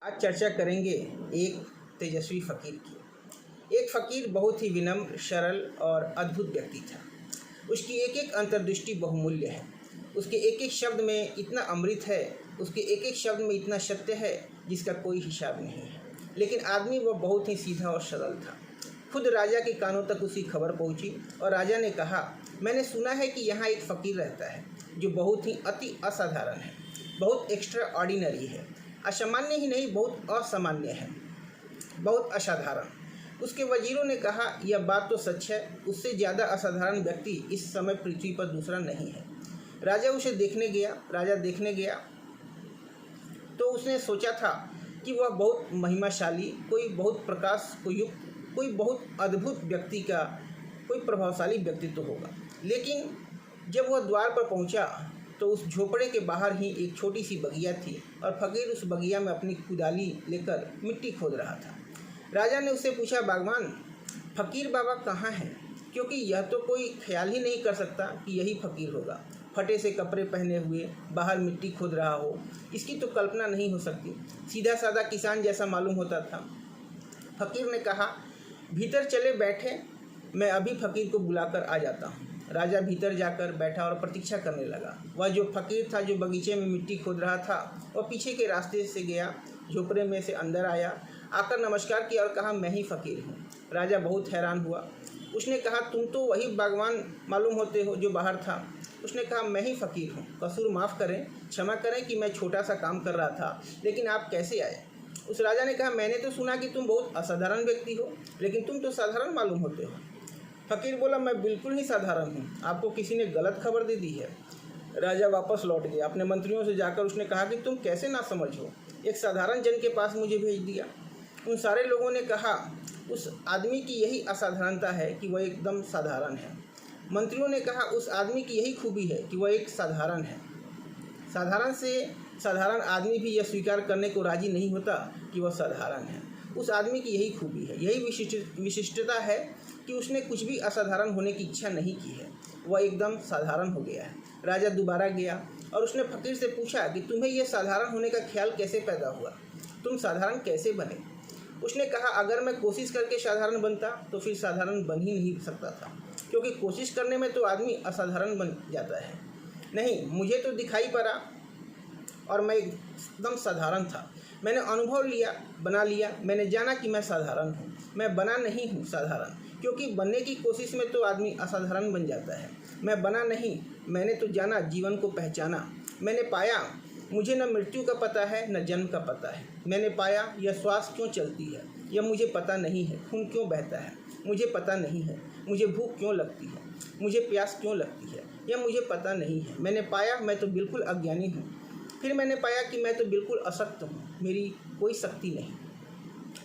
आज चर्चा करेंगे एक तेजस्वी फ़कीर की। एक फ़कीर बहुत ही विनम्र, सरल और अद्भुत व्यक्ति था। उसकी एक एक अंतर्दृष्टि बहुमूल्य है। उसके एक एक शब्द में इतना अमृत है, उसके एक एक शब्द में इतना सत्य है जिसका कोई हिसाब नहीं है। लेकिन आदमी वह बहुत ही सीधा और सरल था। खुद राजा के कानों तक उसकी खबर पहुंची और राजा ने कहा, मैंने सुना है कि यहाँ एक फ़कीर रहता है जो बहुत ही अति असाधारण है, बहुत एक्स्ट्रा ऑर्डिनरी है। असामान्य ही नहीं, बहुत असामान्य है, बहुत असाधारण। उसके वजीरों ने कहा, यह बात तो सच है, उससे ज़्यादा असाधारण व्यक्ति इस समय पृथ्वी पर दूसरा नहीं है। राजा उसे देखने गया तो उसने सोचा था कि वह बहुत महिमाशाली, कोई बहुत प्रकाश को युक्त, कोई बहुत अद्भुत व्यक्ति का कोई प्रभावशाली व्यक्तित्व होगा। लेकिन जब वह द्वार पर पहुंचा तो उस झोपड़े के बाहर ही एक छोटी सी बगिया थी और फ़कीर उस बगिया में अपनी कुदाली लेकर मिट्टी खोद रहा था। राजा ने उससे पूछा, बागवान, फ़कीर बाबा कहाँ हैं? क्योंकि यह तो कोई ख्याल ही नहीं कर सकता कि यही फ़कीर होगा। फटे से कपड़े पहने हुए बाहर मिट्टी खोद रहा हो, इसकी तो कल्पना नहीं हो सकती। सीधा साधा किसान जैसा मालूम होता था। फ़कीर ने कहा, भीतर चले बैठे, मैं अभी फ़कीर को बुलाकर आ जाता हूँ। राजा भीतर जाकर बैठा और प्रतीक्षा करने लगा। वह जो फ़कीर था जो बगीचे में मिट्टी खोद रहा था, वह पीछे के रास्ते से गया, झोपड़े में से अंदर आया, आकर नमस्कार किया और कहा, मैं ही फ़कीर हूँ। राजा बहुत हैरान हुआ। उसने कहा, तुम तो वही बागवान मालूम होते हो जो बाहर था। उसने कहा, मैं ही फ़कीर हूँ। कसूर माफ़ करें, क्षमा करें कि मैं छोटा सा काम कर रहा था, लेकिन आप कैसे आए? उस राजा ने कहा, मैंने तो सुना कि तुम बहुत असाधारण व्यक्ति हो, लेकिन तुम तो साधारण मालूम होते हो। फ़कीर बोला, मैं बिल्कुल ही साधारण हूँ, आपको किसी ने गलत खबर दे दी है। राजा वापस लौट गया। अपने मंत्रियों से जाकर उसने कहा कि तुम कैसे ना समझ हो, एक साधारण जन के पास मुझे भेज दिया। उन सारे लोगों ने कहा, उस आदमी की यही असाधारणता है कि वह एकदम साधारण है। मंत्रियों ने कहा, उस आदमी की यही खूबी है कि वह एक साधारण है। साधारण से साधारण आदमी भी यह स्वीकार करने को राजी नहीं होता कि वह साधारण है। उस आदमी की यही खूबी है, यही विशिष्टता है कि उसने कुछ भी असाधारण होने की इच्छा नहीं की है, वह एकदम साधारण हो गया है। राजा दोबारा गया और उसने फ़कीर से पूछा कि तुम्हें यह साधारण होने का ख्याल कैसे पैदा हुआ, तुम साधारण कैसे बने? उसने कहा, अगर मैं कोशिश करके साधारण बनता तो फिर साधारण बन ही नहीं सकता था, क्योंकि कोशिश करने में तो आदमी असाधारण बन जाता है। नहीं, मुझे तो दिखाई पड़ा और मैं एकदम साधारण था। मैंने अनुभव लिया, बना लिया, मैंने जाना कि मैं साधारण हूँ। मैं बना नहीं हूँ साधारण, क्योंकि बनने की कोशिश में तो आदमी असाधारण बन जाता है। मैं बना नहीं, मैंने तो जाना, जीवन को पहचाना। मैंने पाया, मुझे न मृत्यु का पता है न जन्म का पता है। मैंने पाया, यह श्वास क्यों चलती है यह मुझे पता नहीं है, खून क्यों बहता है मुझे पता नहीं है, मुझे भूख क्यों लगती है, मुझे प्यास क्यों लगती है, यह मुझे पता नहीं है। मैंने पाया, मैं तो बिल्कुल अज्ञानी हूँ। फिर मैंने पाया कि मैं तो बिल्कुल अशक्त हूँ, मेरी कोई शक्ति नहीं।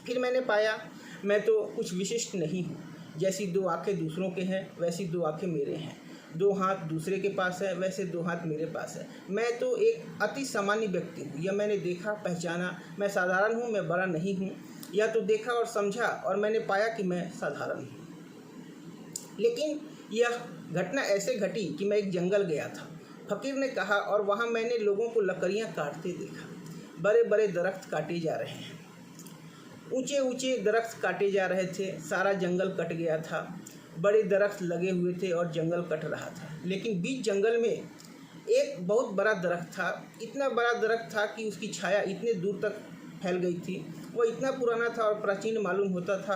फिर मैंने पाया, मैं तो कुछ विशिष्ट नहीं हूँ। जैसी दो आँखें दूसरों के हैं, वैसी दो आँखें मेरे हैं। दो हाथ दूसरे के पास है, वैसे दो हाथ मेरे पास है। मैं तो एक अति सामान्य व्यक्ति हूँ। यह मैंने देखा, पहचाना। मैं साधारण हूँ, मैं बड़ा नहीं हूँ। यह तो देखा और समझा और मैंने पाया कि मैं साधारण हूँ। लेकिन यह घटना ऐसे घटी कि मैं एक जंगल गया था, फ़कीर ने कहा, और वहाँ मैंने लोगों को लकड़ियाँ काटते देखा। बड़े बड़े दरख्त काटे जा रहे हैं, ऊंचे ऊंचे दरख्त काटे जा रहे थे। सारा जंगल कट गया था। बड़े दरख्त लगे हुए थे और जंगल कट रहा था। लेकिन बीच जंगल में एक बहुत बड़ा दरख्त था। इतना बड़ा दरख्त था कि उसकी छाया इतने दूर तक फैल गई थी। वह इतना पुराना था और प्राचीन मालूम होता था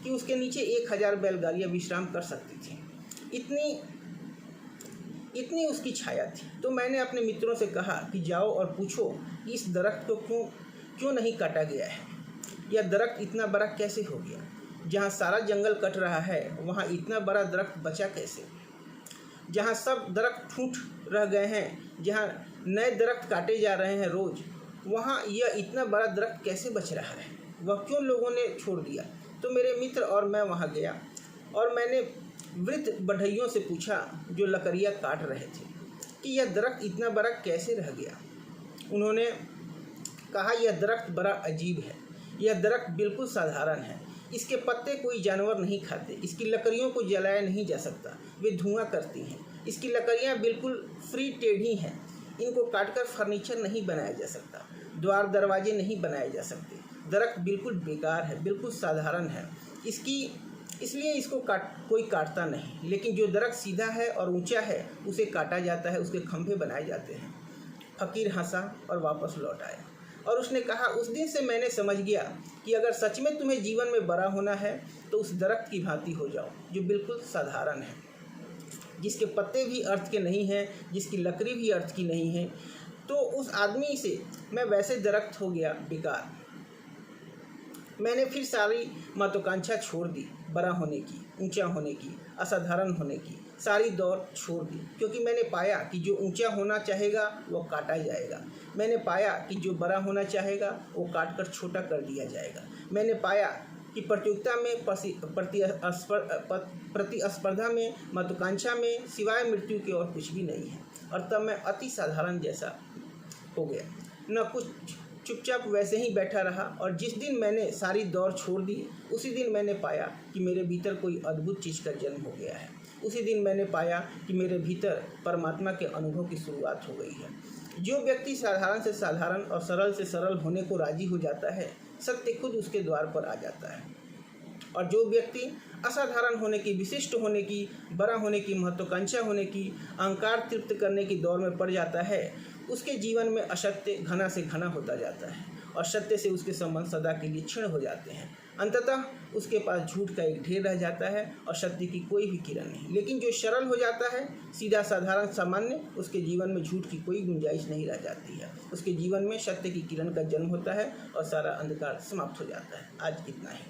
कि उसके नीचे 1000 बैलगाड़ियाँ विश्राम कर सकती थीं। इतनी उसकी छाया थी। तो मैंने अपने मित्रों से कहा कि जाओ और पूछो इस दरख्त को क्यों नहीं काटा गया है। यह दरख्त इतना बड़ा कैसे हो गया? जहाँ सारा जंगल कट रहा है वहाँ इतना बड़ा दरख्त बचा कैसे? जहाँ सब दरख्त ठूँठ रह गए हैं, जहाँ नए दरख्त काटे जा रहे हैं रोज़, वहाँ यह इतना बड़ा दरख्त कैसे बच रहा है? वह क्यों लोगों ने छोड़ दिया? तो मेरे मित्र और मैं वहाँ गया और मैंने वृद्ध बढ़इयों से पूछा जो लकड़ियाँ काट रहे थे कि यह दरख्त इतना बड़ा कैसे रह गया। उन्होंने कहा, यह दरख्त बड़ा अजीब है। यह दरख्त बिल्कुल साधारण है। इसके पत्ते कोई जानवर नहीं खाते। इसकी लकड़ियों को जलाया नहीं जा सकता, वे धुआं करती हैं। इसकी लकड़ियाँ बिल्कुल फ्री टेढ़ी हैं। इनको काटकर फर्नीचर नहीं बनाया जा सकता। द्वार दरवाजे नहीं बनाए जा सकते। दरख्त बिल्कुल बेकार है, बिल्कुल साधारण है, इसलिए इसको कोई काटता नहीं। लेकिन जो दरख्त सीधा है और ऊंचा है उसे काटा जाता है, उसके खंभे बनाए जाते हैं। फ़कीर हंसा और वापस लौट आया और उसने कहा, उस दिन से मैंने समझ गया कि अगर सच में तुम्हें जीवन में बड़ा होना है तो उस दरख्त की भांति हो जाओ जो बिल्कुल साधारण है, जिसके पत्ते भी अर्थ के नहीं हैं, जिसकी लकड़ी भी अर्थ की नहीं है। तो उस आदमी से मैं वैसे दरख्त हो गया बेकार। मैंने फिर सारी महत्वाकांक्षा छोड़ दी, बड़ा होने की, ऊंचा होने की, असाधारण होने की सारी दौड़ छोड़ दी, क्योंकि मैंने पाया कि जो ऊंचा होना चाहेगा वो काटा जाएगा। मैंने पाया कि जो बड़ा होना चाहेगा वो काट कर छोटा कर दिया जाएगा। मैंने पाया कि प्रतियोगिता में, प्रतिस्पर्धा में, महत्वाकांक्षा में सिवाय मृत्यु के और कुछ भी नहीं है। और तब मैं अति साधारण जैसा हो गया, न कुछ, चुपचाप वैसे ही बैठा रहा। और जिस दिन मैंने सारी दौड़ छोड़ दी उसी दिन मैंने पाया कि मेरे भीतर कोई अद्भुत चीज़ का जन्म हो गया है। उसी दिन मैंने पाया कि मेरे भीतर परमात्मा के अनुभव की शुरुआत हो गई है। जो व्यक्ति साधारण से साधारण और सरल से सरल होने को राजी हो जाता है, सत्य खुद उसके द्वार पर आ जाता है। और जो व्यक्ति असाधारण होने की, विशिष्ट होने की, बड़ा होने की, महत्वाकांक्षा होने की, अहंकार तृप्त करने की दौड़ में पड़ जाता है, उसके जीवन में असत्य घना से घना होता जाता है और सत्य से उसके संबंध सदा के लिए क्षीण हो जाते हैं। अंततः उसके पास झूठ का एक ढेर रह जाता है और सत्य की कोई भी किरण नहीं। लेकिन जो सरल हो जाता है, सीधा साधारण सामान्य, उसके जीवन में झूठ की कोई गुंजाइश नहीं रह जाती है। उसके जीवन में सत्य की किरण का जन्म होता है और सारा अंधकार समाप्त हो जाता है। आज इतना ही।